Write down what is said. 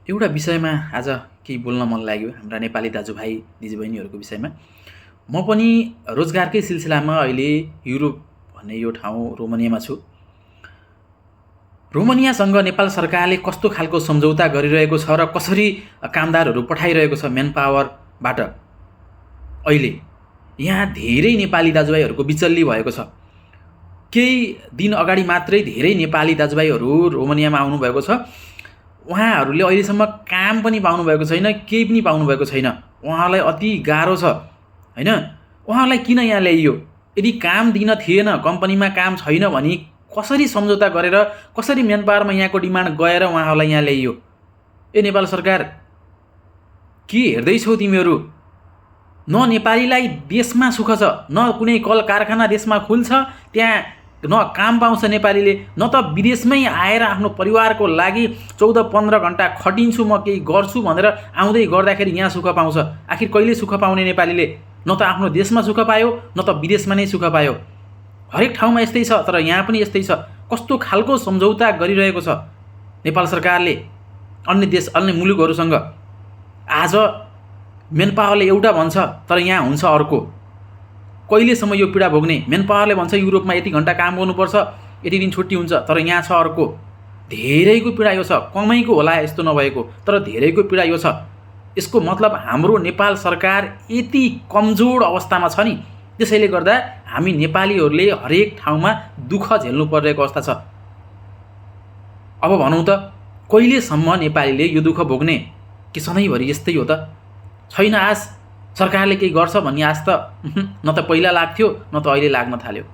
एउटा विषयमा आज केही बोल्न मन लाग्यो हाम्रा नेपाली दाजुभाइ दिदीबहिनीहरूको विषयमा। म पनि रोजगारकै सिलसिलामा अहिले युरोप भन्ने यो ठाउँ रोमानियामा छु। रोमानियासँग नेपाल सरकारले कस्तो खालको सम्झौता गरिरहेको छ र कसरी कामदारहरू पठाइरहेको छ मेन पावरबाट, अहिले यहाँ धेरै नेपाली दाजुभाइहरूको बिचल्ली भएको छ। केही दिन अगाडि मात्रै धेरै नेपाली दाजुभाइहरू रोमानियामा आउनुभएको छ। उहाँहरूले अहिलेसम्म काम पनि पाउनुभएको छैन, केही पनि पाउनुभएको छैन। उहाँलाई अति गाह्रो छ होइन। उहाँलाई किन यहाँ ल्याइयो? यदि काम दिन थिएन, कम्पनीमा काम छैन भने कसरी सम्झौता गरेर कसरी मेन पावरमा यहाँको डिमान्ड गएर उहाँहरूलाई यहाँ ल्याइयो? ए नेपाल सरकार, के हेर्दैछौ तिमीहरू? न नेपालीलाई देशमा सुख छ, न कुनै कल कारखाना देशमा खुल्छ, त्यहाँ न काम पाउँछ नेपालीले, न त विदेशमै आएर आफ्नो परिवारको लागि 14-15 घन्टा खटिन्छु, म केही गर्छु भनेर आउँदै गर्दाखेरि यहाँ सुख पाउँछ। आखिर कहिले सुख पाउने नेपालीले? न त आफ्नो देशमा सुख पायो, न त विदेशमा नै सुख पायो। हरेक ठाउँमा यस्तै छ, तर यहाँ पनि यस्तै छ। कस्तो खालको सम्झौता गरिरहेको छ नेपाल सरकारले अन्य देश, अन्य मुलुकहरूसँग। आज मेन पावरले एउटा भन्छ तर यहाँ हुन्छ अर्को। कहिलेसम्म यो पीडा भोग्ने? मेन पावरले भन्छ युरोपमा यति घन्टा काम गर्नुपर्छ, यति दिन छुट्टी हुन्छ, तर यहाँ छ अर्को। धेरैको पीडा यो छ, कमैको होला यस्तो नभएको, तर धेरैको पीडा यो छ। यसको मतलब हाम्रो नेपाल सरकार यति कमजोर अवस्थामा छ नि, त्यसैले गर्दा हामी नेपालीहरूले हरेक ठाउँमा दुःख झेल्नु परिरहेको अवस्था छ। अब भनौँ त कहिलेसम्म नेपालीले यो दुःख भोग्ने? कि सधैँभरि यस्तै हो त? छैन आश, सरकारले केही गर्छ भन्ने आश त न त पहिला लाग्थ्यो, न त अहिले लाग्न थाल्यो।